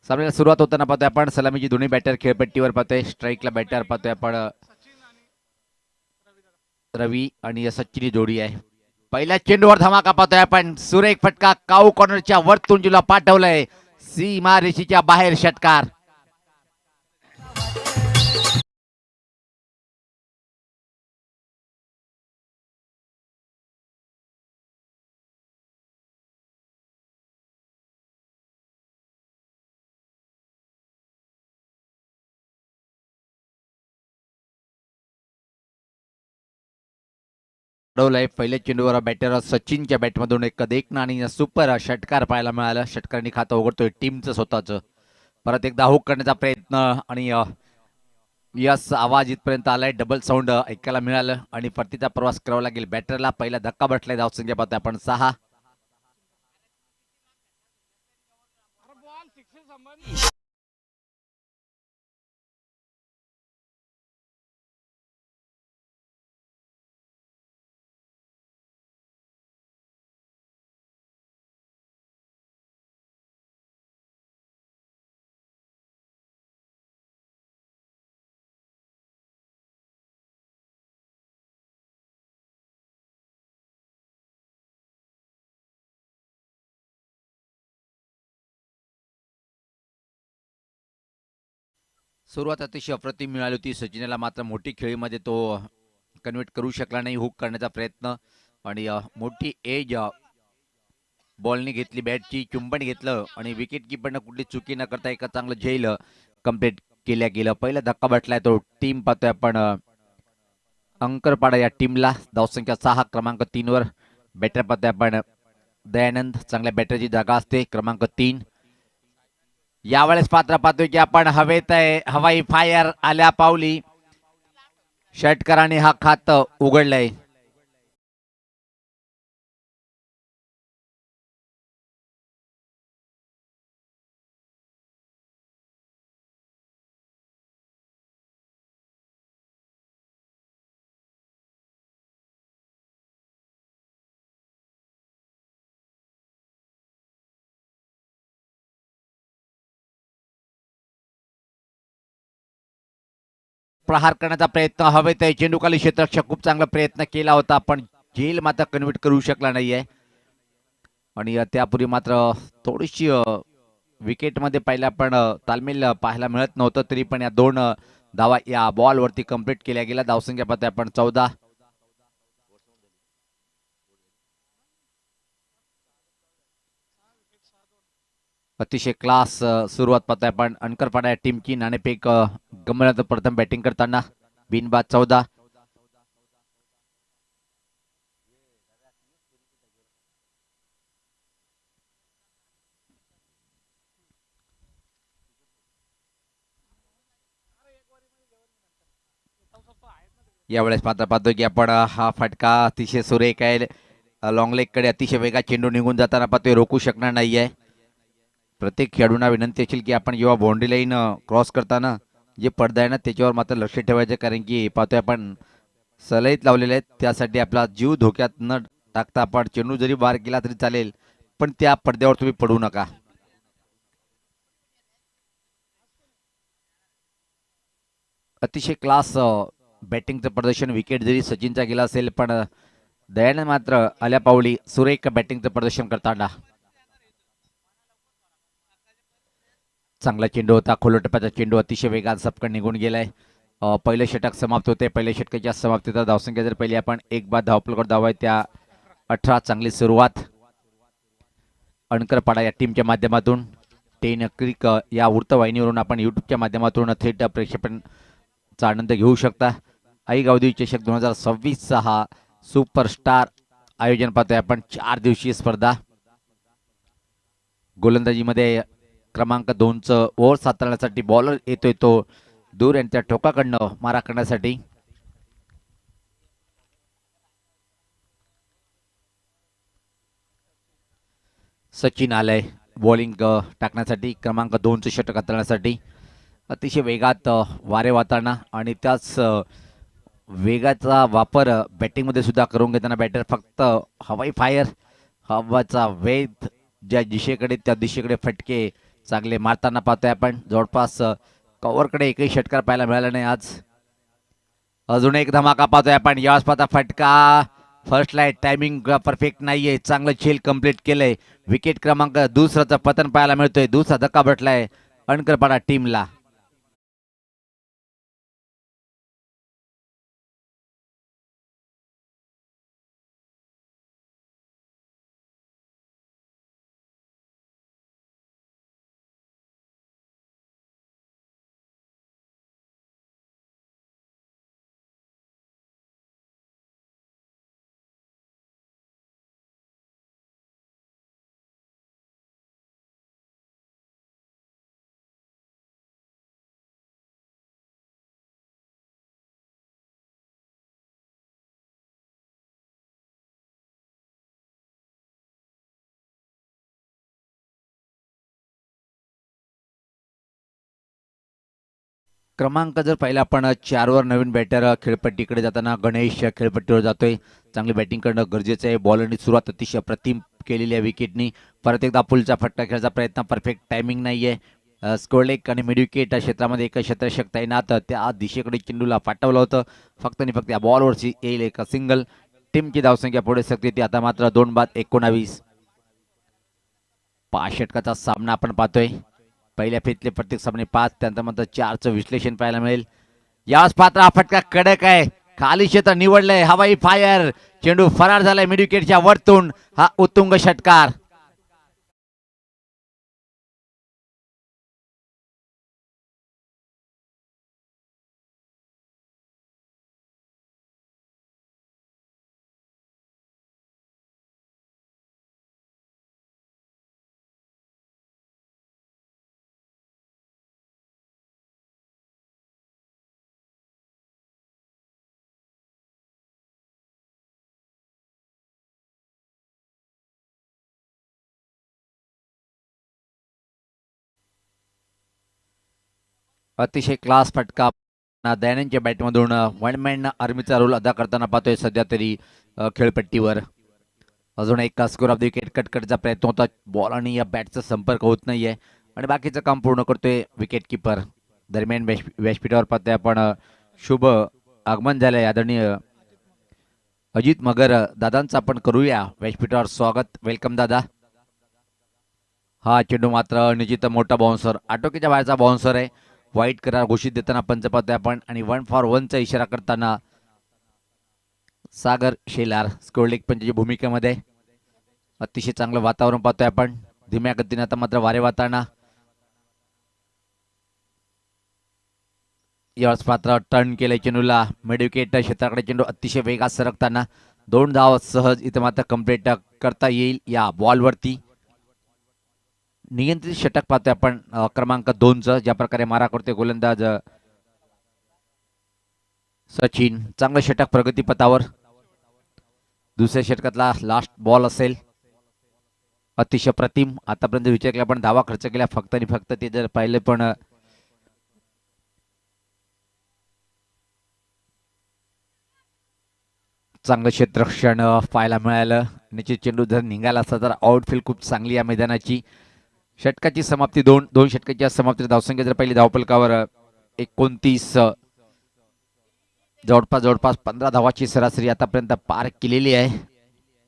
सामन्याला सुरुवात होताना पाहतोय आपण सलामीची दोन्ही बॅटर खेळपट्टीवर पाहतोय. स्ट्राईकला बॅटर पाहतोय आपण रवी आणि सचिन ही जोडी आहे. पहिल्या चेंडूवर धमाका पाहतोय आपण. सुरेख फटका काऊ कॉर्नरच्या वरतून जिला पाठवलंय. सीमा रेषेच्या बाहेर षटकार. पहिल्या चेंडूवर बॅटर सचिनच्या बॅटमधून एक देखणं आणि सुपर षटकार पाहायला मिळालं. षटकारांनी खातं उघडतोय टीमचं स्वतःच. परत एकदा हुक करण्याचा प्रयत्न आणि यस आवाज इथपर्यंत आलाय. डबल साऊंड ऐकायला मिळालं आणि परतीचा प्रवास करावा लागेल बॅटरला. पहिला धक्का बसलाय. धावसंख्या पाहतोय आपण 6. सुरुवात अतिशय अप्रतिम मिळाली होती. सचिनला मात्र मोठी खेळीमध्ये तो कन्व्हर्ट करू शकला नाही. हुक करण्याचा प्रयत्न आणि मोठी एज बॉलनी घेतली. बॅटची चुंबन घेतलं आणि विकेट किपरनं कुठली चुकी न करता एका चांगलं झेल कम्प्लीट केल्या गेलं. पहिला धक्का बसलाय तो टीम पाहतोय आपण अंकरपाडा या टीमला. धावसंख्या 6. क्रमांक 3 वर बॅटर पाहतोय आपण दयानंद. चांगल्या बॅटरची जागा असते क्रमांक 3. यावेळेस पात्र पाहतोय की आपण हवेत आहे. हवाई फायर आल्या पावली. षटकाराने हा खात उघडलंय. प्रहार करण्याचा प्रयत्न हवेत आहे. चेंडूखाली क्षेत्ररक्षक खूप चांगला प्रयत्न केला होता पण झेल मात्र कन्व्हर्ट करू शकला नाहीये. आणि त्यापूर्वी मात्र थोडीशी विकेटमध्ये पहिला पण तालमेल पाहायला मिळत नव्हतं. तरी पण या 2 धावा या बॉलवरती कंप्लीट केल्या गेल्या. धावसंख्या पाहतोय आपण 14. अतिशय क्लास सुरुवात पाहतोय आपण अनकरपाडा या टीमची. नाणेफेक गमनात प्रथम बॅटिंग करताना बिनबाद 14. यावेळेस पात्र पाहतोय की आपण हा फटका अतिशय सुरेख आहे. लॉंग लेग कडे अतिशय वेगात चेंडू निघून जाताना पाहतोय रोखू शकणार नाहीये. प्रत्येक खेळाडूंना विनंती असेल की आपण जेव्हा बाउंड्री लाईन क्रॉस करताना जे पडदा आहे ना त्याच्यावर मात्र लक्ष ठेवायचं. कारण की पाहतोय आपण सलईत लावलेले आहेत. त्यासाठी आपला जीव धोक्यात न टाकता आपण चेंडू जरी बार केला तरी चालेल पण त्या पडद्यावर तुम्ही पडू नका. अतिशय क्लास बॅटिंगचं प्रदर्शन. विकेट जरी सचिनचा गेला असेल पण दयानंद मात्र आल्या पावली सुरेख बॅटिंगचं प्रदर्शन करताना. चांगला चेंडू होता. खोलटप्प्याचा चेंडू अतिशय वेगात सपकन निघून गेलाय. पहिलं षटक समाप्त होते. पहिल्या षटकाच्या समाप्तीचा धावसंख्या जर पहिली आपण एक बाद धावपलकर धाव आहे त्या 18. चांगली सुरुवात अणकरपाडा या टीमच्या माध्यमातून. 10 क्रिक या वृत्तवाहिनीवरून आपण युट्यूबच्या माध्यमातून थेट प्रेक्षेपणचा आनंद घेऊ शकता. आई गावदेवी चषक 2026 हा सुपरस्टार आयोजन पाहतोय आपण. 4 दिवसीय स्पर्धा. गोलंदाजीमध्ये क्रमांक 2चं ओव्हर सातारण्यासाठी बॉलर येतोय तो दूर यांच्या ठोकाकडनं मारा करण्यासाठी. सचिन आलंय बॉलिंग टाकण्यासाठी. क्रमांक 2चं षटक हाताळण्यासाठी. अतिशय वेगात वारे वाहताना आणि त्याच वेगाचा वापर बॅटिंगमध्ये सुद्धा करून घेताना बॅटर फक्त हवाई फायर हवाचा वेध ज्या दिशेकडे त्या दिशेकडे फटके चांगले मारताना पाहतोय आपण. जवळपास कव्हरकडे एकही षटकार पाहायला मिळाला नाही आज. अजून एक धमाका पाहतोय आपण. यावेळेस पाहता फटका फर्स्ट लाईट. टायमिंग परफेक्ट नाहीये. चांगलं छेल कंप्लीट केलंय. विकेट क्रमांक दुसराचं पतन पाहायला मिळतोय. दुसरा धक्का बसलाय अणकरपाडा टीमला. क्रमांक जर पाहिला आपण 4वर नवीन बॅटर खेळपट्टीकडे जाताना गणेश खेळपट्टीवर जातोय. चांगली बॅटिंग करणं गरजेचं आहे. बॉलरनी सुरुवात अतिशय अप्रतिम केलेली आहे विकेटनी. परत एकदा पुलचा फटका खेळायचा प्रयत्न. परफेक्ट टायमिंग नाहीये. स्कोरलेक आणि मिडविकेट क्षेत्रामध्ये एक क्षेत्ररक्षक तैनात. त्या दिशेकडे चेंडूला पाठवलं होतं. फक्त आणि फक्त या बॉलवरची येईल एक सिंगल. टीमची धावसंख्या पुढे सकते ती आता मात्र 2-19. 5 षटकाचा सामना आपण पाहतोय. पहिल्या फेरीतले प्रत्येक सामने 5, त्यानंतर मात्र 4चं विश्लेषण पाहायला मिळेल. याच पात्र हा फटका कडक आहे. खाली क्षेत्र निवडलंय. हवाई फायर. चेंडू फरार झालाय मिडविकेटच्या वरतून. हा उत्तुंग षटकार. अतिशय क्लास फटका दयानंदच्या बॅटमधून वनमॅन आर्मीचा रोल अदा करताना पाहतोय सध्या तरी खेळपट्टीवर. अजून एक स्कोर ऑफ द विकेट कटकटचा प्रयत्न होता. बॉल आणि या बॅटचा संपर्क होत नाहीये आणि बाकीचं काम पूर्ण करतोय विकेट किपर. दरम्यान व्यासपीठावर पाहतोय आपण शुभ आगमन झालंय आदरणीय अजित मगर दादांचं आपण करूया व्यासपीठावर स्वागत. वेलकम दादा. हा चेंडू मात्र निश्चित मोठा बाउन्सर. आटोक्याच्या बाहेरचा बाउन्सर आहे. वाईट करार घोषित देताना पंच पाहतोय आपण आणि 1 फॉर 1चा इशारा करताना सागर शेलार स्कोरलेग पंचच्या भूमिकेमध्ये. अतिशय चांगलं वातावरण पाहतोय आपण. धीम्या गतीने आता मात्र वारे वाहताना. यावेळेस मात्र टर्न केलंय चेंडूला. मिडविकेट क्षेत्राकडे चेंडू अतिशय वेगात सरकताना 2 धाव सहज इथं मात्र कंप्लीट करता येईल या बॉलवरती. नियंत्रित षटक पाहतोय आपण क्रमांक 2चं. ज्या प्रकारे मारा करतोय गोलंदाज सचिन. चांगलं षटक प्रगतीपथावर. दुसऱ्या षटकातला लास्ट बॉल असेल. अतिशय प्रतिम. आतापर्यंत विचार केला पण धावा खर्च केल्या फक्त आणि फक्त ते जर पाहिले पण चांगलं क्षेत्ररक्षण पाहायला मिळालं. निश्चित चेंडू जर निघाला असता तर आउटफील्ड खूप चांगली या मैदानाची. षटकाची समाप्ती 2 षटकाच्या समाप्ती धावसंख्या जर पहिली धावफलकावर 29. जवळपास 15 धावाची सरासरी आतापर्यंत पार केलेली आहे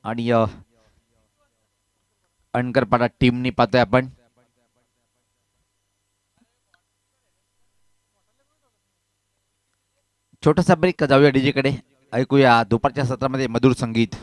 आणि अणकरपाडा टीमनी पाहतोय आपण. छोटासा ब्रेक जाऊया डीजेकडे. ऐकूया दुपारच्या सत्रामध्ये मधुर संगीत.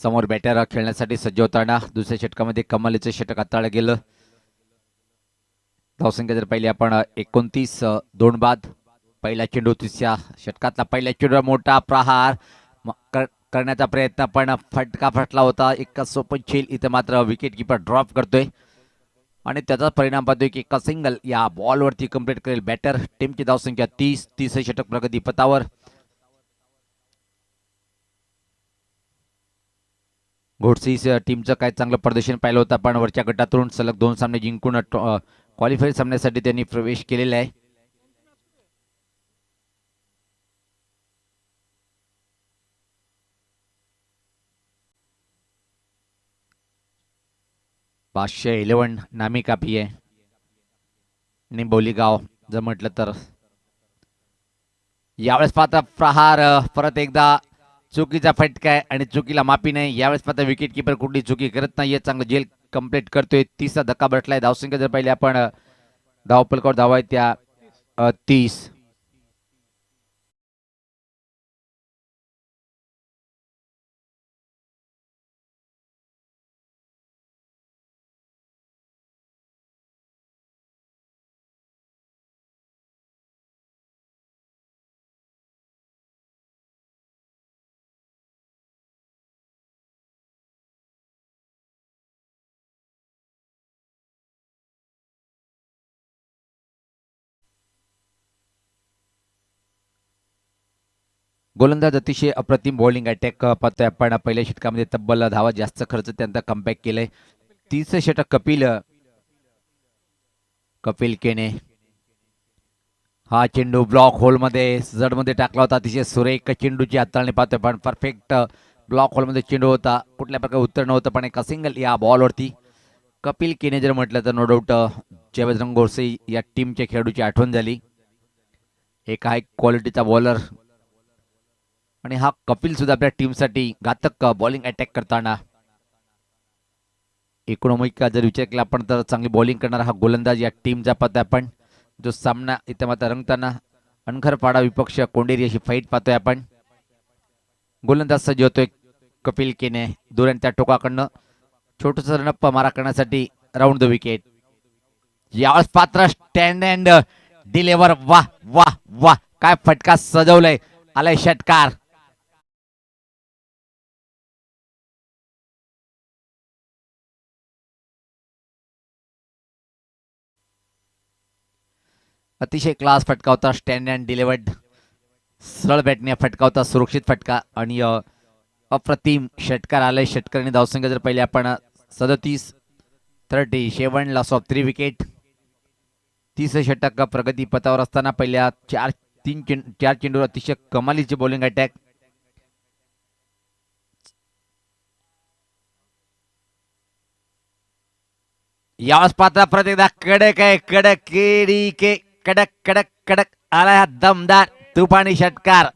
समोर बॅटर खेळण्यासाठी सज्ज होताना दुसऱ्या षटकामध्ये कमालीचं षटक हाताळलं गेलं. धावसंख्या जर पाहिली आपण 29 2 बाद. पहिला चेंडू तिसऱ्या षटकातला पहिल्या चेंडूवर मोठा प्रहार करण्याचा प्रयत्न पण फटका फटला होता. एक सोपन खेळ इथं मात्र विकेट किपर ड्रॉप करतोय आणि त्याचा परिणाम पाहतोय की एका सिंगल या बॉलवरती कंप्लीट करेल बॅटर. टीमची धावसंख्या 30 षटक प्रगती पथावर. घोडसी टीमचं काय चांगलं प्रदर्शन पाहिलं होतं पण वरच्या गटातून सलग 2 सामने जिंकून क्वालिफायर सामन्यासाठी त्यांनी प्रवेश केलेला आहे. बादशाह 11 नामी कापी आहे. निंबोली गाव जर म्हटलं तर यावेळेस पाहता प्रहार परत एकदा चुकीचा फटका आहे आणि चुकीला माफी नाही. यावेळेस पाहता विकेट किपर कुठली चुकी करत नाहीये. चांगलं जेल कंप्लीट करतोय. 30चा धक्का बसलाय. धावसंख्या जर पाहिली आपण धावपलकावर धावा आहेत त्या 30. गोलंदाज अतिशय अप्रतिम बॉलिंग अटॅक पाहतोय आपण. पहिल्या षटकामध्ये तब्बल धावा जास्त खर्च त्यांचा कमबॅक केलंय. 30 षटक कपिल केने. हा चेंडू ब्लॉक होलमध्ये जडमध्ये टाकला होता. अतिशय सुरेख चेंडूची हाताळणी पाहतोय पण परफेक्ट ब्लॉक होलमध्ये चेंडू होता. कुठल्या प्रकारे उत्तर नव्हतं पण एका सिंगल या बॉलवरती कपिल केने जर म्हटलं तर नो डाऊट जयवंत गोडसे या टीमच्या खेळाडूची आठवण झाली. एक हाय क्वालिटीचा बॉलर आणि हा कपिल सुद्धा आपल्या टीमसाठी घातक बॉलिंग अटॅक करताना इकॉनॉमिक जर विचार केला आपण तर चांगली बॉलिंग करणारा हा गोलंदाज या टीमचा पाहतोय आपण. जो सामना इथं मात्र रंगताना अनखरपाडा विपक्ष कोंडेरी अशी फाईट पाहतोय आपण. गोलंदाज सज्ज होतोय कपिल केने. दुरण त्या टोकाकडनं छोटस रनअप मारा करण्यासाठी राऊंड द विकेट. यावेळेस पात्र स्टँड अँड डिलेव्हर. वाह वाह वाह काय फटका सजवलाय. आलाय षटकार. अतिशय क्लास फटका होता. Stand and delivered. सरळ बॅटने फटका होता. सुरक्षित फटका आणि अप्रतिम षटकार आलाय. षटकाराने धावसंख्या जर पहिले आपण 37-30. 7 लॉस ऑफ 3 विकेट. 30 षटक प्रगती पथावर असताना पहिल्या 4 चेंडूवर अतिशय कमालीची बॉलिंग अटॅक. यावेळेस पात्र परत एकदा कडक आहे. कडक केडी के कडक कडक कडक आलाय हा दमदार तुफानी षटकार.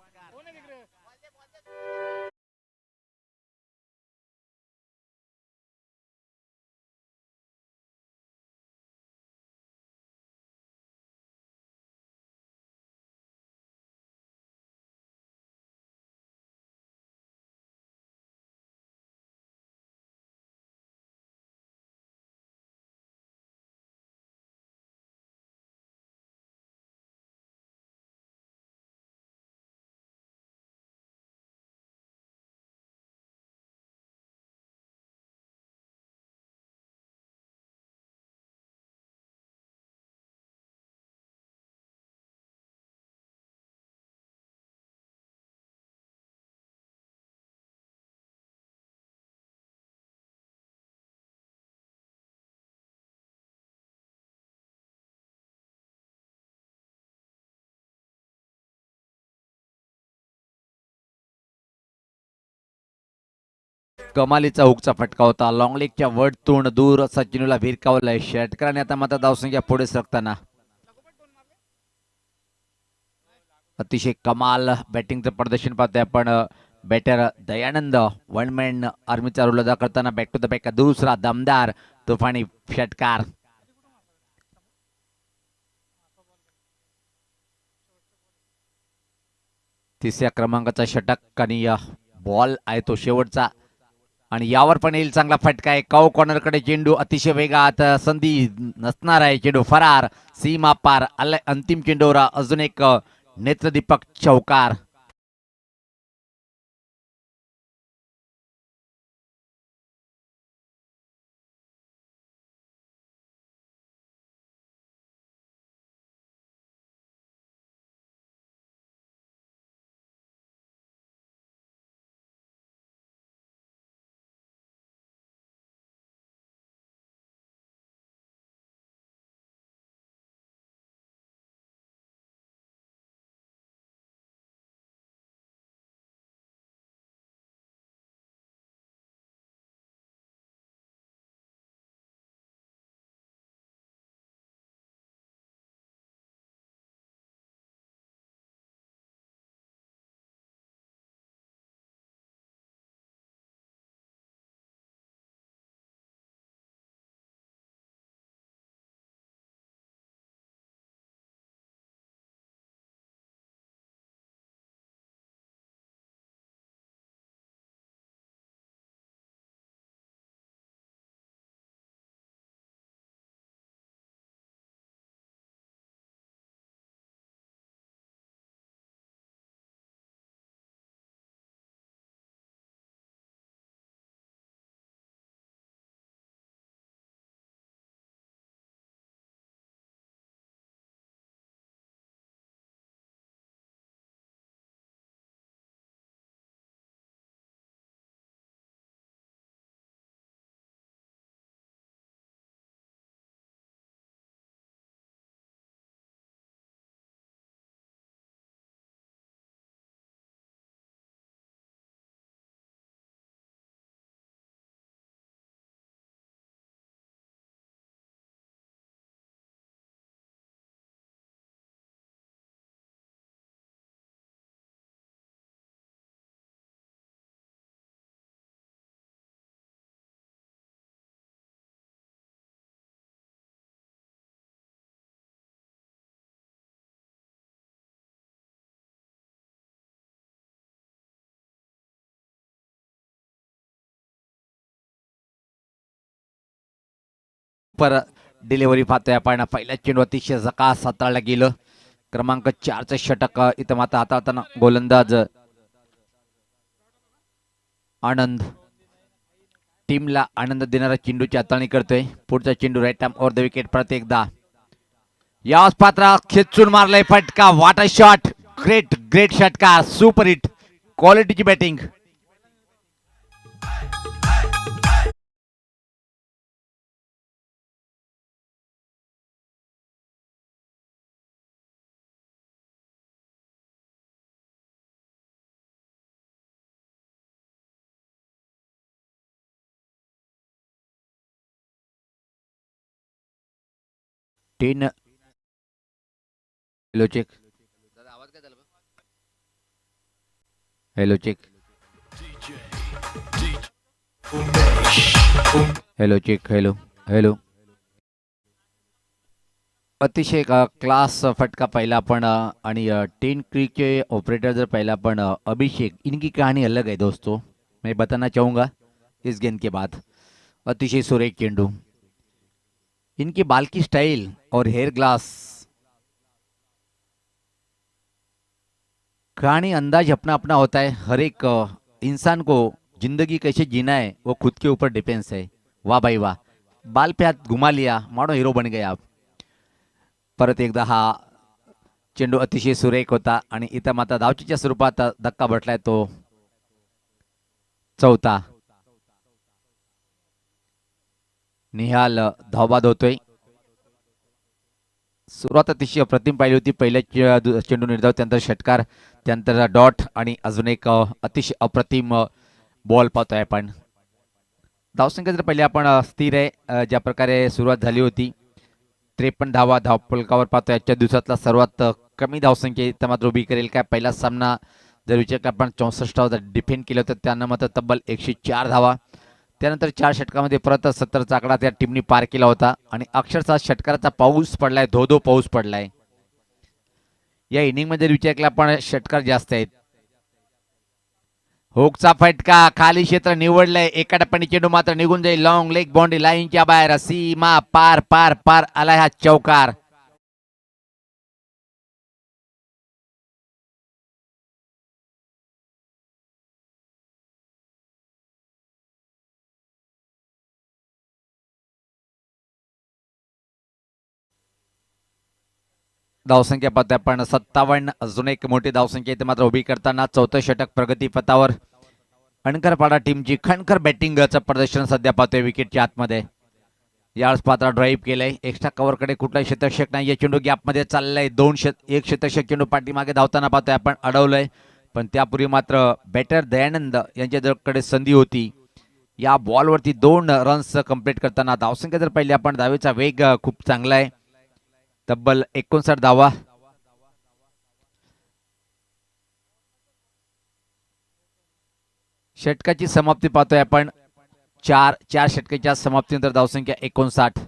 कमालीचा हुकचा फटका होता. लॉंग लेगच्या वरतून दूर सचिनला भिरकावलाय षटकाराने. आता मात्र धावसंख्या पुढे सरकताना अतिशय कमाल बॅटिंगचं प्रदर्शन पाहतोय आपण. बॅटर दयानंद वन मॅन आर्मीचा रोल अदा करताना बॅक टू द बॅक दुसरा दमदार तुफानी षटकार. तिसऱ्या क्रमांकाचा षटक आणि बॉल आहे तो शेवटचा. आणि यावर पण येईल चांगला फटका आहे. कॉ कॉर्नरकडे चेंडू अतिशय वेगात, संधी नसणार आहे. चेंडू फरार, सीमा पार. अंतिम चेंडूवर अजून एक नेत्रदीपक चौकार. पर डिलिव्हरी पाहतोय आपण. पहिल्या चेंडू अतिशय झकास हाताळला गेलं. क्रमांक 4चं षटक इथं मात्र हाताळताना गोलंदाज आनंद. टीमला आनंद देणारा चेंडूची हाताळणी करतोय. पुढचा चेंडू right arm over the wicket. परत एकदा याच पात्र खेचून मारलाय फटका. What a shot. Great great षटकार. Super hit. क्वालिटीची batting. Ten. Hello check. Hello check. Hello check. Hello hello. अतिशय क्लास फटका पाहिला आपण. आणि 10 क्रिक के ऑपरेटर जर पाहिला आपण अभिषेक, इनकी कहानी अलग है दोस्तों. मैं बताना चाहूँगा इस गेंद के बाद. अतिशय सुरेख चेंडू. इनकी बाल की स्टाइल और हेयर ग्लास, कहानी अंदाज अपना अपना होता है. हर एक इंसान को जिंदगी कैसे जीना है वो खुद के ऊपर डिपेंड्स है. वाह भाई वाह. बाल पे हाथ घुमा लिया, मानो हीरो बन गए आप. परत एकदा हा चेंडू अतिशय सुरेख होता. आणि इथं मात्र धावचीच्या स्वरूपात धक्का बसलाय तो चौथा. निहाल धावबाद होतोय. सुरुवात अतिशय अप्रतिम पाहिली होती. पहिल्या चेंडू निर्धाव, त्यानंतर षटकार, त्यानंतर डॉट आणि अजून एक अतिशय अप्रतिम बॉल पाहतोय आपण. धावसंख्या जर पहिले आपण स्थिर आहे. ज्या प्रकारे सुरुवात झाली होती 53 धावा धावफलकावर पाहतोय. आजच्या दिवसातला सर्वात कमी धावसंख्या इथं मात्र उभी करेल काय. पहिला सामना जर विचार आपण 64 डिफेंड केलं होतं, त्यांना मात्र तब्बल 104 धावा. त्यानंतर 4 षटकामध्ये परत 70चा आकडा त्या टीमनी पार केला होता. आणि अक्षरशः षटकाराचा पाऊस पडलाय, धो पाऊस पडलाय. या इनिंगमध्ये विचार केला आपण षटकार जास्त आहेत. हुकचा फटका खाली क्षेत्र निवडलंय एका टप्प्याने चेंडू मात्र निघून जाईल लॉंग लेग बाउंड्री लाईनच्या बाहेर सीमा पार पार पार आलाय हा चौकार. धावसंख्या पाहतोय आपण 57. अजून एक मोठी धावसंख्या इथे मात्र उभी करताना चौथं षटक प्रगती पथावर. अणकरपाडा टीमची खणखर बॅटिंगचं प्रदर्शन सध्या पाहतोय विकेटच्या आतमध्ये. यावेळेस पात्र ड्राईव्ह केलंय एक्स्ट्रा कव्हरकडे कुठलाही शतकशक नाही. चेंडू गॅपमध्ये चाललाय एक शतकशक चेंडू पाठीमागे धावताना पाहतोय आपण अडवलंय. पण त्यापूर्वी मात्र बॅटर दयानंद यांच्याकडे संधी होती. या बॉलवरती 2 रन्स कंप्लीट करताना धावसंख्या जर पाहिली आपण धावेचा वेग खूप चांगला आहे. तब्बल 59 धावा. षटकाची समाप्ती पाहतोय आपण चार षटकाच्या समाप्तीनंतर धावसंख्या 59.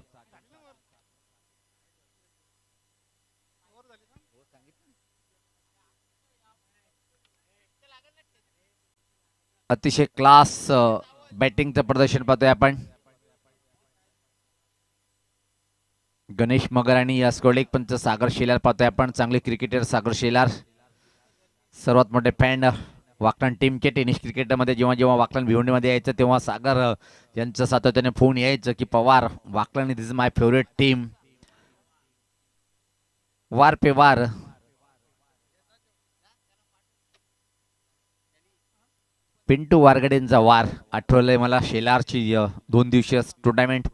अतिशय क्लास बॅटिंगचं प्रदर्शन पाहतोय आपण. गणेश मगर आणि स्कोलिक पंच सागर शेलार पाहतोय आपण. चांगले क्रिकेटर सागर शेलार सर्वात मोठे फॅन वाकलन टीमचे. टेनिस क्रिकेटमध्ये जेव्हा जेव्हा वाकलन भिवंडीमध्ये यायचं तेव्हा सागर यांचं सातत्याने फोन यायचं की पवार वाकलन दिस इज माय फेवरेट टीम. वार पे वार. पिंटू वारगडेंचा वार आठवलंय मला. शेलारची 2 दिवसीय tournament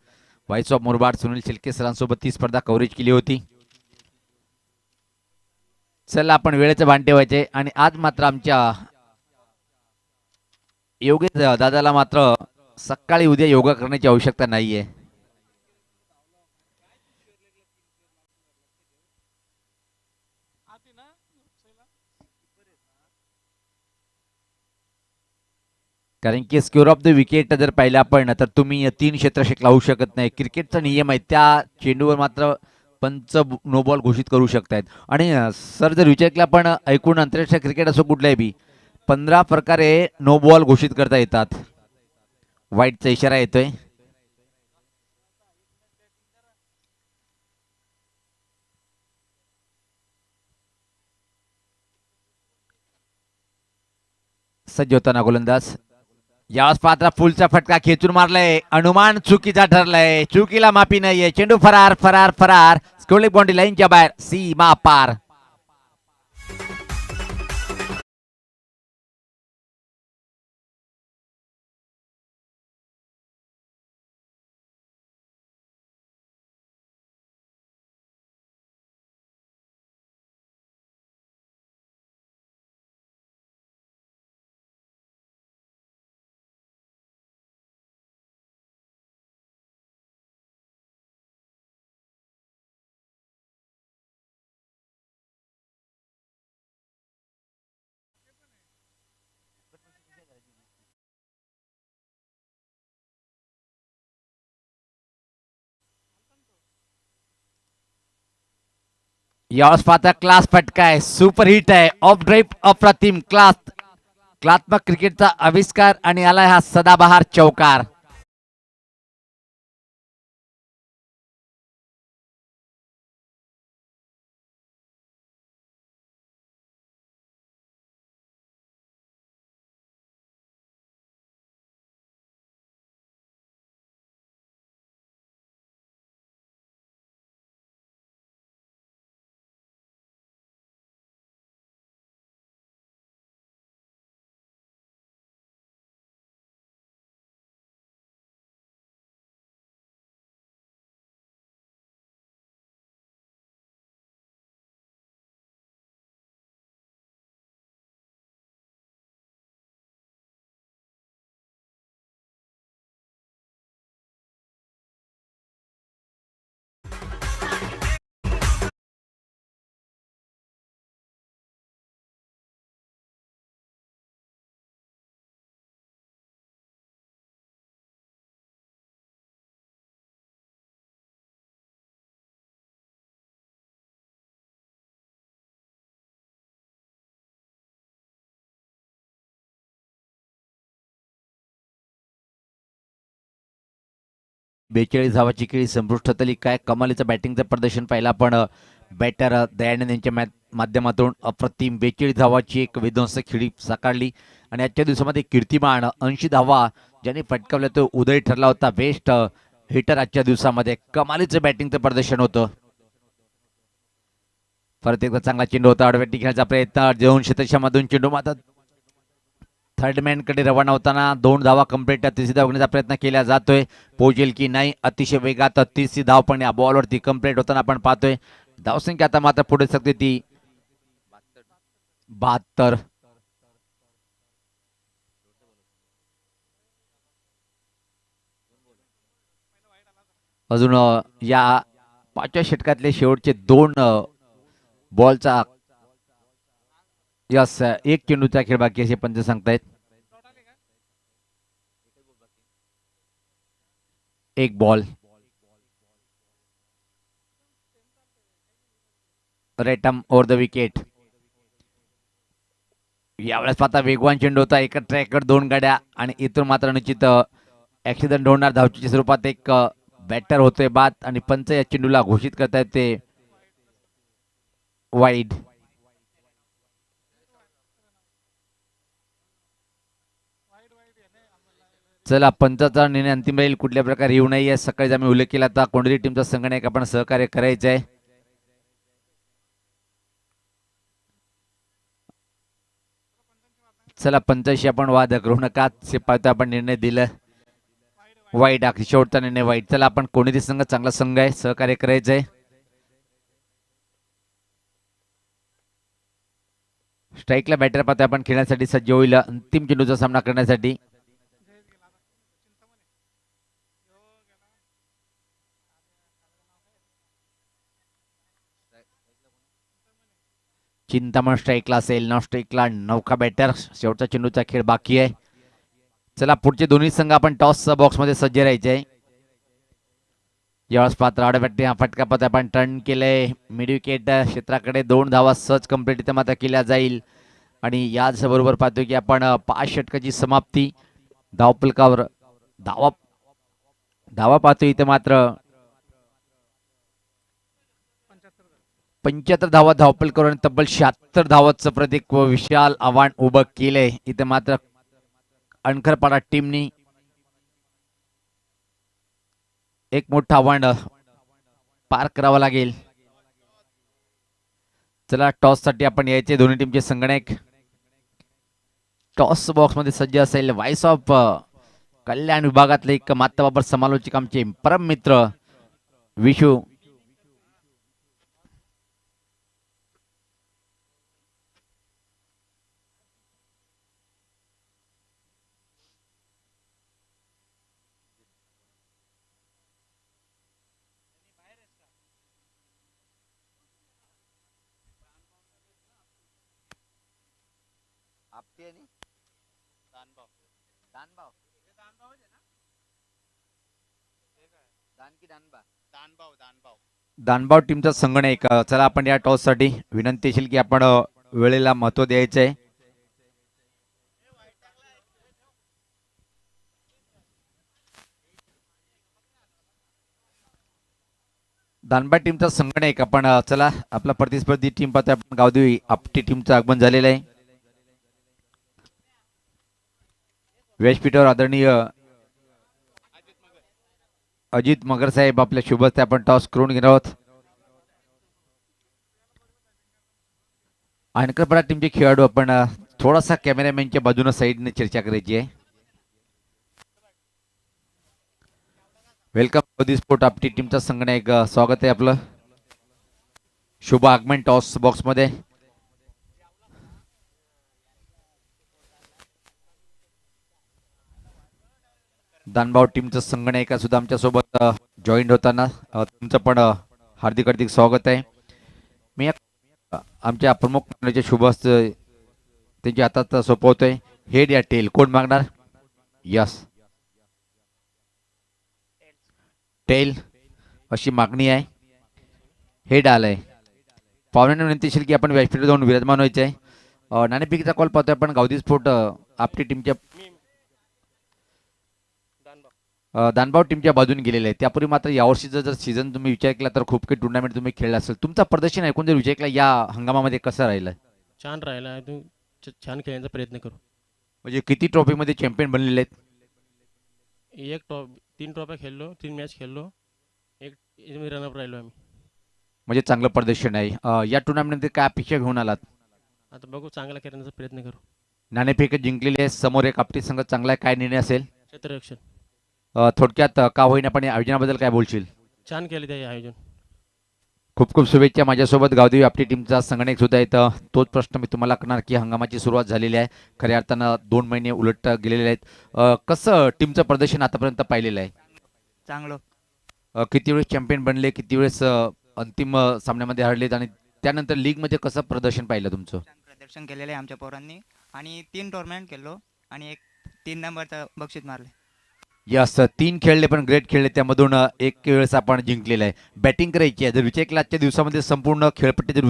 voice of Murbad Sunil Shilke सरांसोबत ती स्पर्धा कव्हरेज केली होती. चला आपण वेळेचं भान ठेवायचे आणि आज मात्र आमच्या योगेश दादाला मात्र सकाळी उद्या योगा करण्याची आवश्यकता नाहीये. कारण की स्क्युअर ऑफ द विकेट जर पाहिलं आपण तर तुम्ही 3 क्षेत्ररक्षक लावू शकत नाही. क्रिकेटचा नियम आहे त्या चेंडूवर मात्र पंच नो बॉल घोषित करू शकतायत. आणि सर जर विचार केला पण ऐकून आंतरराष्ट्रीय क्रिकेट असो कुठलाही बी 15 प्रकारे नो बॉल घोषित करता येतात. वाईटचा इशारा येतोय. सज्ज होताना गोलंदाज. यावेळेस पात्र फुलचा फटका खेचून मारलाय. अनुमान चुकीचा ठरलाय. चुकीला माफी नाहीये. चेंडू फरार फरार फरार. स्कोलिंग बाउंड्री लाईनच्या बाहेर सीमा पार. यावेळेस पाहता क्लास फटका आहे. सुपर हिट आहे. ऑफ ड्राईव्ह अप्रतिम क्लास क्लात्मक क्रिकेटचा आविष्कार आणि आलाय हा सदाबहार चौकार. 42 धावाची खेळी संपुष्टातली. काय कमालीचं बॅटिंगचं प्रदर्शन पाहिलं आपण बॅटर दयानंद यांच्या माध्यमातून. अप्रतिम 42 धावाची एक विध्वंसक खेळी साकारली आणि आजच्या दिवसामध्ये कीर्तिमान 80 धावा ज्यांनी फटकावल्या तो उदय ठरला होता. बेस्ट हिटर आजच्या दिवसामध्ये. कमालीचं बॅटिंगचं प्रदर्शन होतं. परत एकदा चांगला चेंडू होता. आडव्यात टिकण्याचा प्रयत्न देऊन क्षेत्रक्षामधून चेंडू मात्र थर्ड मॅन कडे रवाना होताना 2 धावा कंप्लीट. तिसरी धाव घेण्याचा प्रयत्न केला जातोय. पोहोचेल की नाही अतिशय वेगात तिसरी धाव पण या बॉलवरती कंप्लीट होताना आपण पाहतोय. धावसंख्या आता मात्र पुढे सकते ती 72. अजून या 5व्या षटकातले शेवटचे 2 बॉलचा यस एक चेंडूचा खेळ बाकी असे पंच सांगतायत. एक ball rectum over the wicket. यावेळेस पाहता वेगवान चेंडू होता. एका ट्रॅकवर 2 गाड्या आणि इथून मात्र निश्चित ऍक्सिडेंट होणार. धावचीच्या स्वरूपात एक बॅटर होतोय बाद आणि पंच या चेंडूला घोषित करतायत ते वाईड. चला पंचाचा निर्णय अंतिम राहील. कुठल्या प्रकारे येऊ नये सकाळी आम्ही उल्लेख केला होता. कोणती टीमचा संघटक आपण सहकार्य करायचं आहे. चला पंचाशी आपण वाद करू नका. पाहतो आपण निर्णय दिला वाईट. शेवटचा निर्णय वाईट. चला आपण कोणीतरी संघ चांगला संघ आहे सहकार्य करायचंय. स्ट्राईकला बॅटर पाहतोय आपण खेळण्यासाठी सज्ज होईल अंतिम चेंडूचा सामना करण्यासाठी. चिंतामण स्ट्राईकला असेल. नॉन स्ट्राईकला नौका बॅटर. शेवटचा चेंडूचा खेळ बाकी आहे. चला पुढचे दोन्ही संघ आपण टॉस बॉक्स मध्ये सज्ज राहायचे आहे. यावेळेस पात्र आडव्या फटका पत आपण टर्न केलंय मिड विकेट क्षेत्राकडे. 2 धावा सहज कंप्लीट इथं मात्र केल्या जाईल आणि याच बरोबर पाहतोय की आपण 5 षटकाची समाप्ती. धावफलकावर धावा पाहतोय इथं मात्र 75 धावा धावफलकावर आणि तब्बल 76 धावांचं प्रतीक व विशाल आव्हान उभं केलंय. इथं मात्र अणखरपाडा टीमनी एक मोठं आव्हान पार करावं लागेल. चला टॉस साठी आपण यायचे. दोन्ही टीमचे संगणक टॉस बॉक्स मध्ये सज्ज असेल. व्हाइस ऑफ कल्याण विभागातले एक मातबाबर समालोचक आमचे परम मित्र विशू. दानबाव टीमचा संगणक. चला आपण या टॉस साठी विनंती असेल की आपण वेळेला महत्व द्यायचं आहे. दानबाव टीमचा संगणक आपण चला आपला प्रतिस्पर्धी टीम पाहतोय आपण गावदेवी आपटी टीमचं आगमन झालेलं आहे. व्यासपीठावर आदरणीय अजित मगर साहेब आपल्या शुभ हस्ते आपण टॉस करून घेणार आहोत. अणकरपाडा टीमचे खेळाडू आपण थोडासा कॅमेरामॅनच्या बाजूने साईडने चर्चा करायची आहे. वेलकम स्पोर्ट आपटी टीमचा संगणक. स्वागत आहे आपलं. शुभ आगमन टॉस बॉक्स मध्ये. दानबाव टीमचं संगणक सुद्धा आमच्या सोबत जॉईंट होताना तुमचं पण हार्दिक हार्दिक स्वागत आहे. मी आमच्या प्रमुख पाहुण्याचे शुभ हस्ते त्यांच्या हातात सोपवतोय. हेड या टेल कोण मागणार? यस टेल अशी मागणी आहे. हेड आलंय. पाहुण्यांना विनंती असेल की आपण व्यासपीठावर जाऊन विराजमान व्हायचे आहे. नाणेफेकीचा कॉल पाहतोय आपण गावदी स्पोर्ट आपली टीमच्या दानबाव टीमच्या बाजूने गेलेले आहे. त्यापूर्वी मात्र यावर्षीचा जर सीझन तुम्ही विचार केला तर खूप काही टुर्नामेंट तुम्ही खेळला असेल. तुमचा प्रदर्शन ऐकून जर विचार केला या हंगामामध्ये कसं राहिलं? छान राहिला आहे. तू छान खेळण्याचा प्रयत्न करू. म्हणजे किती ट्रॉफीमध्ये चॅम्पियन बनलेले आहेत? एक ट्रॉफ 3 ट्रॉफ्या खेळलो, 3 मॅच खेळलो. एक याच्यामध्ये रनअप राहिलो आम्ही. म्हणजे चांगलं प्रदर्शन आहे. या टुर्नामेंटमध्ये काय अपेक्षा घेऊन आलात? आता बघू चांगला करण्याचा प्रयत्न करू. नाणेफेक जिंकलेली आहे. समोर एक आपली संघ चांगला आहे. काय निर्णय असेल? क्षेत्ररक्षण थोडक्यात का होईना पण या आयोजनाबद्दल काय बोलशील? छान केले ते आयोजन. खूप खूप शुभेच्छा. माझ्यासोबत गावदेवी आपली टीमचा संगणक सुद्धा येतं. तोच प्रश्न मी तुम्हाला करणार की हंगामाची सुरुवात झालेली आहे. खऱ्या अर्थानं 2 महिने उलट गेलेले आहेत. कसं टीमचं प्रदर्शन आतापर्यंत पाहिलेलं आहे? चांगलं. किती वेळेस चॅम्पियन बनले, किती वेळेस अंतिम सामन्यामध्ये हरलेत आणि त्यानंतर लीगमध्ये कसं प्रदर्शन पाहिलं तुमचं? छान प्रदर्शन केलेलं आहे आमच्या पोरांनी आणि 3 टुर्नामेंट खेळलो आणि एक 3 नंबरचं बक्षीस मारले. यस, 3 खेळले पण ग्रेट खेळले. त्यामधून एक वेळेस आपण जिंकलेलं आहे. बॅटिंग करायची आहे. जर विचार केला आजच्या दिवसामध्ये संपूर्ण खेळपट्टी जर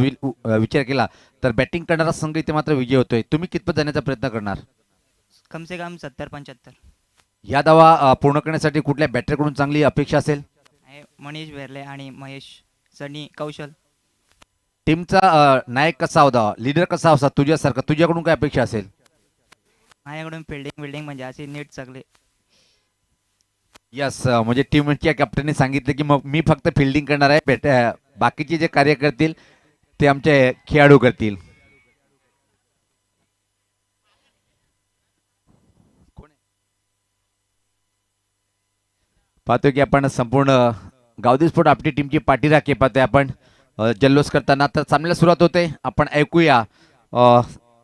विचार केला तर बॅटिंग करणारा संघ इथे मात्र विजय होतोय. तुम्ही कितपत जाण्याचा प्रयत्न करणार? कम से कम 70-75. या दावा पूर्ण करण्यासाठी कुठल्या बॅटरकडून चांगली अपेक्षा असेल? मनीष बेर्ले आणि महेश सनी कौशल. टीमचा नायक कसा होता, लीडर कसा होता तुझ्यासारखा, तुझ्याकडून काय अपेक्षा असेल? माझ्याकडून फिल्डिंग म्हणजे असे नीट सगळे. यस, म्हणजे टीमच्या कॅप्टनने सांगितलं की मग मी फक्त फिल्डिंग करणार आहे, बाकीचे जे कार्य करतील ते आमचे खेळाडू करतील. पाहतोय की आपण संपूर्ण गावदेवी स्पोर्ट आपली टीमची पाठीराखे पाहतोय आपण जल्लोष करताना. तर सामन्याला सुरुवात होते. आपण ऐकूया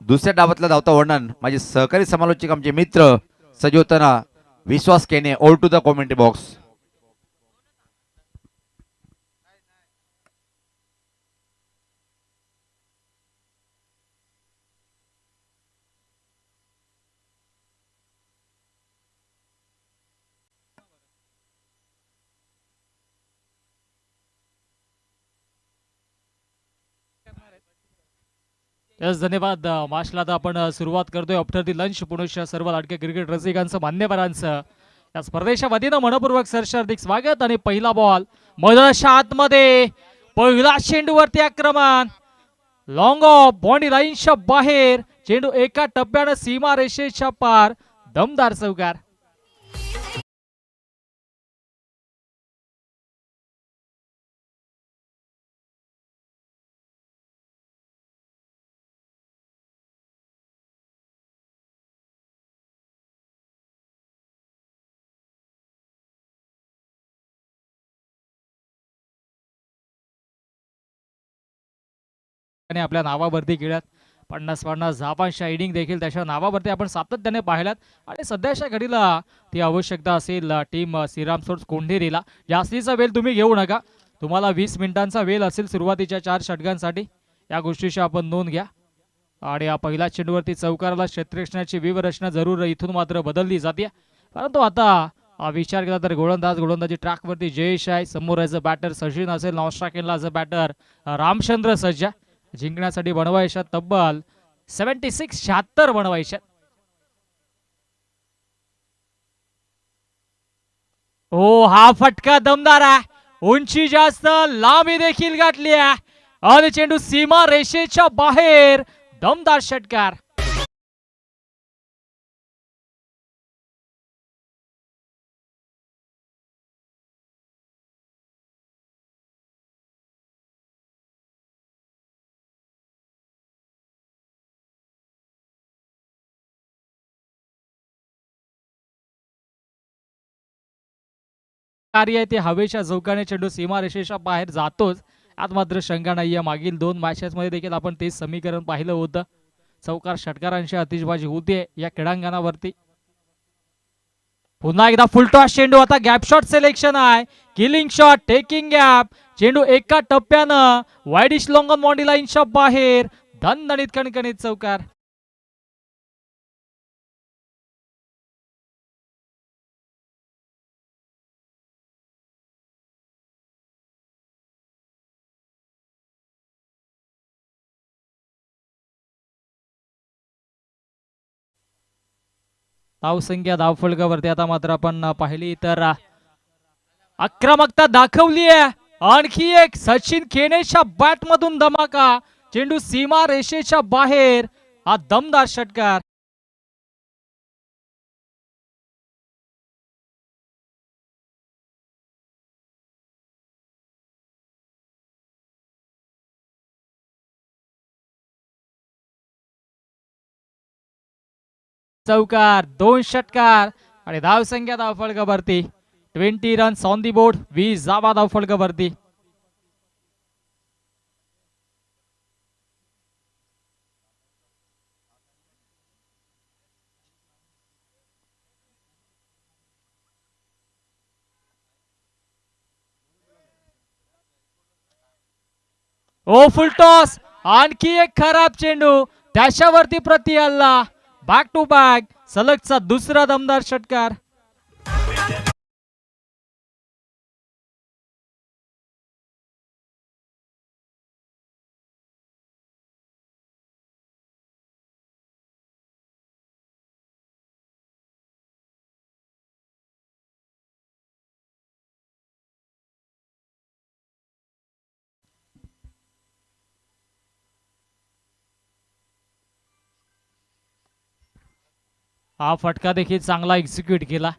दुसऱ्या डावातला धावता वर्णन माझे सहकारी समालोचक आमचे मित्र सजवताना विश्वास केने. All to the commentary box. Yes धन्यवाद माशला. आता आपण सुरुवात करतोय आफ्टर दी लंच. पुनश्च सर्व लाडके क्रिकेट रसिकांचं मान्यवरांचं या स्पर्धेच्या वतीनं मनपूर्वक सरस हार्दिक स्वागत. आणि पहिला बॉल मैदानाच्या आतमध्ये, पहिला चेंडूवरती आक्रमण, लॉंग ऑफ, बॉन्डी लाईनच्या बाहेर, चेंडू एका टप्प्यानं सीमा रेषेच्या पार, दमदार चौकार. आणि आपल्या नावावरती खेळत 50-50 धावांच्या इनिंग देखील त्याच्या नावावरती आपण सातत्याने पाहिल्यात. आणि सध्याच्या घडीला ती आवश्यकता असेल टीम श्रीराम स्पोर्ट्स कोंढेरीला. जास्तीचा वेळ तुम्ही घेऊ नका. तुम्हाला 20 मिनिटांचा वेळ असेल सुरुवातीच्या 4 षटकांसाठी. या गोष्टीची आपण नोंद घ्या. आणि या पहिल्या चेंडूवरती चौकाराला क्षेत्ररक्षणाची व्यूहरचना जरूर इथून मात्र बदलली जाते. परंतु आता विचार केला तर गोलंदाजी ट्रॅकवरती जयेश आहे. समोर ॲज अ बॅटर सचिन असेल, नॉन स्ट्रायकिंगला as a batter Ramchandra Sajja. जिंकण्यासाठी बनवायच्या तब्बल 76-76 बनवायच्या. हो, हा फटका दमदार आहे. उंची जास्त, लांबी देखील गाठली आहे आणि चेंडू सीमा रेषेच्या बाहेर, दमदार षटकार. कार्य आहे ते हवेच्या झोकाने चेंडू सीमा रेषेच्या बाहेर जातोच. आत मात्र शंका नाहीये. मागील 2 मॅचेस मध्ये देखील आपण तेच समीकरण पाहिलं होतं. चौकार षटकारांची आतिषबाजी होते या क्रीडांगणावरती. पुन्हा एकदा फुलटॉस चेंडू. आता गॅप शॉट सिलेक्शन आहे. किलिंग शॉट, टेकिंग गॅप, चेंडू एका टप्प्यानं वाईडिश लॉंग ऑन बॉन्डी लाईनच्या बाहेर, दणदणीत कणकणीत चौकार. धावसंख्या धावफलकावरती आता मात्र आपण पाहिली तर आक्रमकता दाखवली आहे. आणखी एक सचिन केनेच्या बॅट मधून धमाका, चेंडू सीमा रेषेच्या बाहेर, हा दमदार षटकार. चौकार, 2 षटकार आणि धावसंख्या धावफलकावरती 20 रन्स ऑन दी बोर्ड, 20 धावा धावफलकावरती. ओ फुल टॉस, आणखी एक खराब चेंडू, त्याच्यावरती प्रति हल्ला. बॅक टू बॅक, सलगचा दुसरा दमदार षटकार. हा फटका देखील चांगला एक्झिक्यूट केला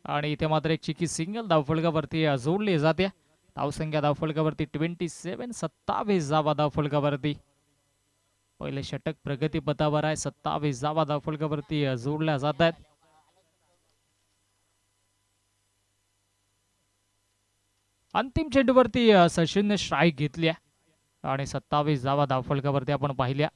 आणि इथे मात्र एक चिकी सिंगल धावफलकावरती जोडली जाते. धावसंख्या धावफलकावरती 27, 27 धावा धावफलकावरती. पहिले षटक प्रगतीपथावर आहे, 27 धावा धावफलकावरती जोडल्या जात आहेत. अंतिम चेंडूवरती सचिनने स्ट्राईक घेतली आहे आणि 27 धावा धावफलकावरती आपण पाहिल्या.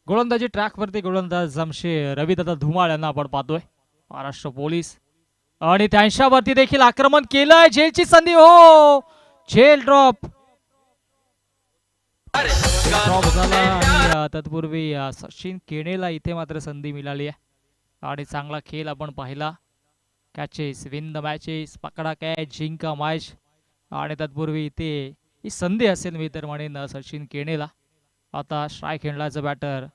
गोलंदाजी ट्रॅकवरती गोलंदाज जमशेद रविदादा धुमाळ यांना आपण पाहतोय, महाराष्ट्र पोलीस. आणि त्यांच्यावरती देखील आक्रमण केलंय. झेलची संधी, हो झेल ड्रॉप झाला आणि तत्पूर्वी सचिन केनेला इथे मात्र संधी मिळाली आहे आणि चांगला खेळ आपण पाहिला. कॅचेस, विन द मॅचेस, पकडा कॅच, जिंका मॅच. आणि तत्पूर्वी इथे ही संधी असेल मी तर म्हणेन सचिन केनेला. आता स्ट्राईक खेळण्याचा बॅटर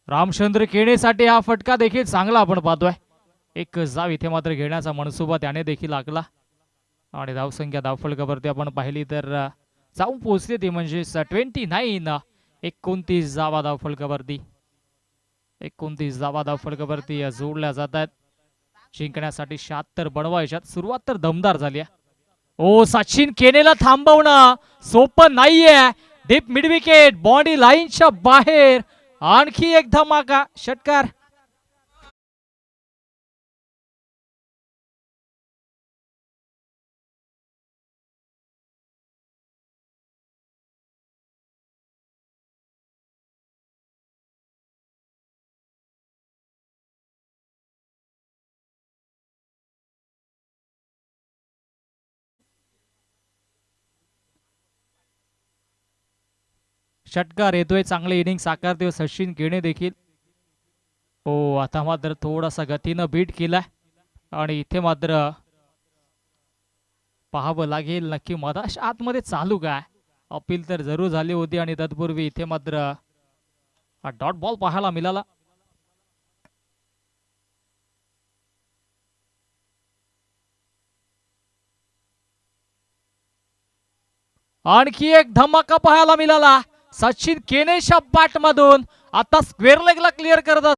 रामचंद्र केनेसाठी हा फटका देखील चांगला आपण पाहतोय. एक जाव इथे मात्र घेण्याचा मनसुबा त्याने देखील आखला आणि धावसंख्या धावफलकावरती आपण पाहिली तर जाऊन पोहोचली ती म्हणजे 29, 29 जावा धावफलकावरती. 29 जावा धावफलकावरती जोडल्या जातात. जिंकण्यासाठी 76 बनवायच्यात. सुरुवात तर दमदार झाली आहे. ओ सचिन केनेला थांबवणं सोपं नाहीये. डीप मिड विकेट, बॉडी लाईनच्या बाहेर, आणखी एक धमाका षटकार. षटकार येतोय, चांगले इनिंग साकारतोय सचिन केने देखील. हो आता मात्र थोडासा गतीनं बीट केलाय आणि इथे मात्र पाहावं लागेल नक्की मधाश आतमध्ये चालू काय. अपील तर जरूर झाली होती आणि तत्पूर्वी इथे मात्र डॉट बॉल पाहायला मिळाला. आणखी एक धमाका पाहायला मिळाला सचिन केनेच्या बॅट मधून. आता स्क्वेअर लेगला क्लिअर करतात.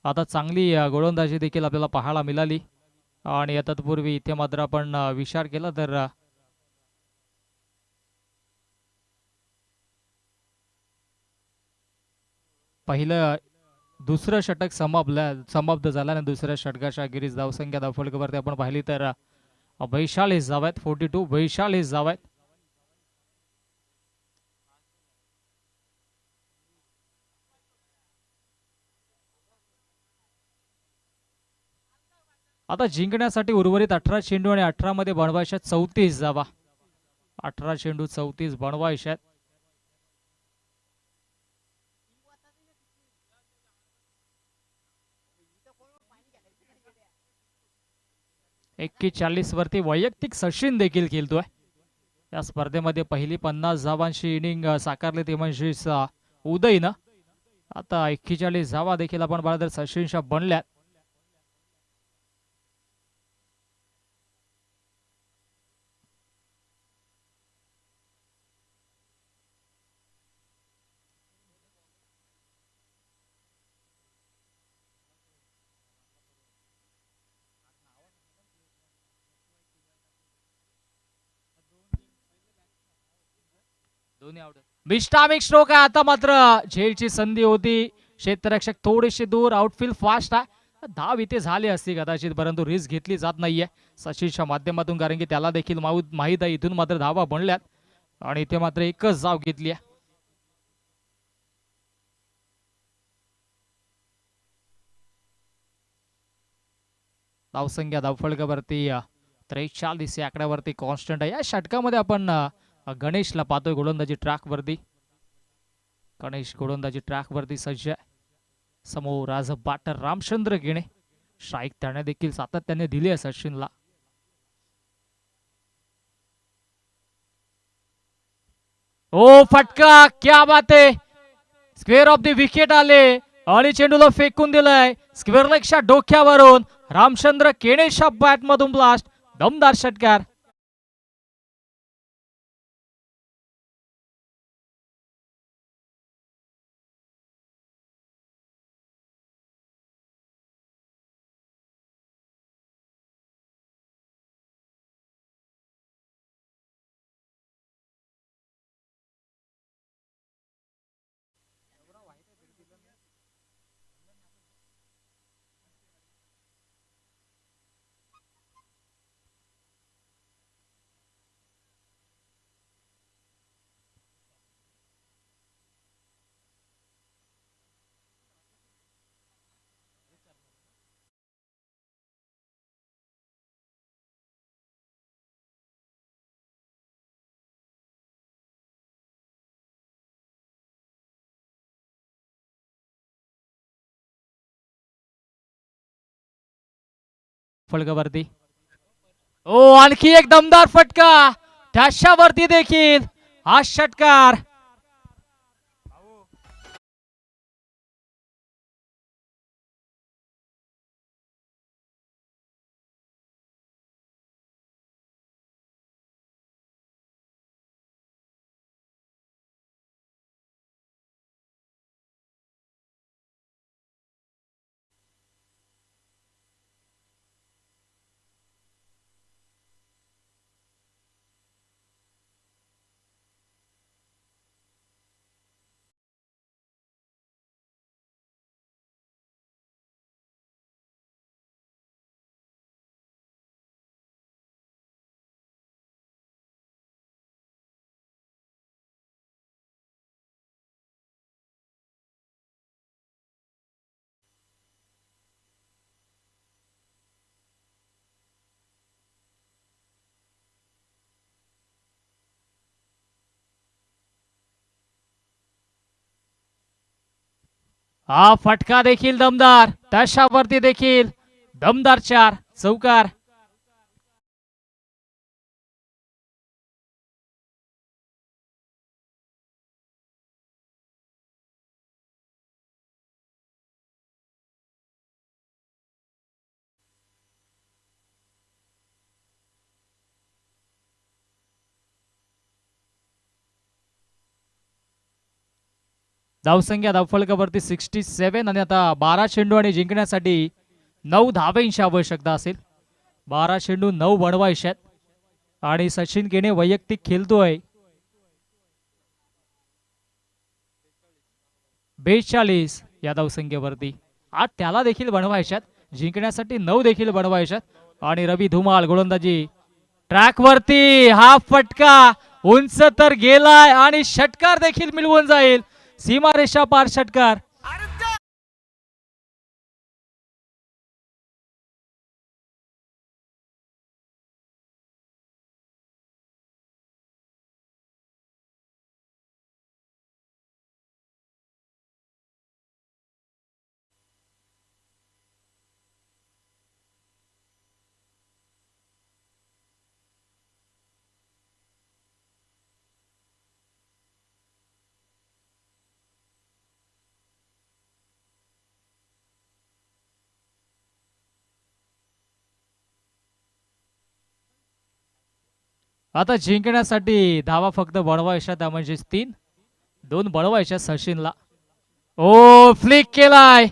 आता चांगली गोलंदाजी देखील आपल्याला पाहायला मिळाली. आणि तत्पूर्वी इथे मात्र आपण विचार केला तर पहिलं दुसरं षटक समाप्त झालं आणि दुसऱ्या षटकाच्या अखेरीस धावसंख्या धावफलकावरती आपण पाहिली तर 42 धावा आहेत. 42 42 धावा आहेत. आता जिंकण्यासाठी उर्वरित 18 चेंडू आणि 18 मध्ये बनवायच्या 34 धावा. 18 चेंडू 34 बनवायच्यात. एक्केचाळीस वरती वैयक्तिक सचिन देखील खेळतोय. या स्पर्धेमध्ये पहिली 50 धावांची इनिंग साकारली ती म्हणजे उदयनं. आता 41 धावा देखील आपण पाहिलं तर सचिनच्या बनल्यात. विस्टामिक स्ट्रोक आहे. आता मात्र झेलची संधी होती. क्षेत्ररक्षक थोडेसे दूर. आउटफील्ड फास्ट आहे. धाव इथे झाली असती कदाचित, परंतु रिस्क घेतली जात नाहीये सचिनच्या माध्यमातून, कारण की त्याला देखील माहीत आहे इथून मात्र धावा बनल्यात आणि इथे मात्र एकच धाव घेतली आहे. धावसंख्या धावफलकावरती 43 या आकड्यावरती कॉन्स्टंट आहे. या षटकामध्ये आपण गणेशला पाहतोय गोलंदाजी ट्रॅक वरती. गणेश गोलंदाजी ट्रॅक वरती सज्ज आहे. समोर आज बॅटर रामचंद्र गिणे. स्ट्राईक त्याने देखील सातत्याने दिली आहे सचिनला. ओ फटका, क्या बात आहे. स्क्वेअर ऑफ द विकेट आले आणि चेंडूला फेकून दिलाय स्क्वेअर लेगच्या डोक्यावरून. रामचंद्र केणेच्या बॅट मधून ब्लास्ट. दमदार षटकार. फलकावरती ओ आणखी एक दमदार फटका. त्याच्यावरती देखील हा षटकार. हा फटका देखील दमदार. त्याच्यावरती देखील दमदार चार चौकार. धावसंख्या धावफलकावरती 67 आणि आता 12 चेंडू आणि जिंकण्यासाठी 9 धावांची आवश्यकता असेल. 12 चेंडू 9 बनवायचे आहेत आणि सचिन केने वैयक्तिक खेळतोय. 42 या धावसंख्येवरती. 8 त्याला देखील बनवायच्यात, जिंकण्यासाठी 9 देखील बनवायच्यात आणि रवी धुमाळ गोलंदाजी ट्रॅक वरती. हा फटका उंच तर गेलाय आणि षटकार देखील मिळवून जाईल. सीमारेषा पार षटकार. आता जिंकण्यासाठी धावा फक्त बनवायच्या, त्या म्हणजे 3. 2 बनवायच्या सचिनला. ओ फ्लिक केलाय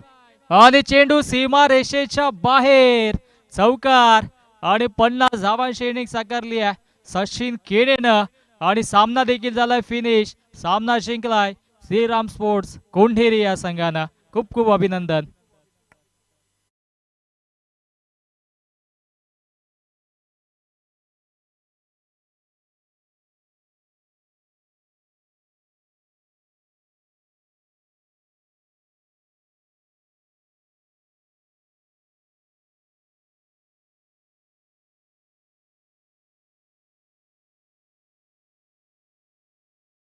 आणि चेंडू सीमा रेषेच्या बाहेर. चौकार आणि 50 धावांची इनिंग साकारली आहे सचिन केनेनं आणि सामना देखील झालाय फिनिश. सामना जिंकलाय श्रीराम स्पोर्ट्स कोंढेरी या संघानं. खूप खूप अभिनंदन.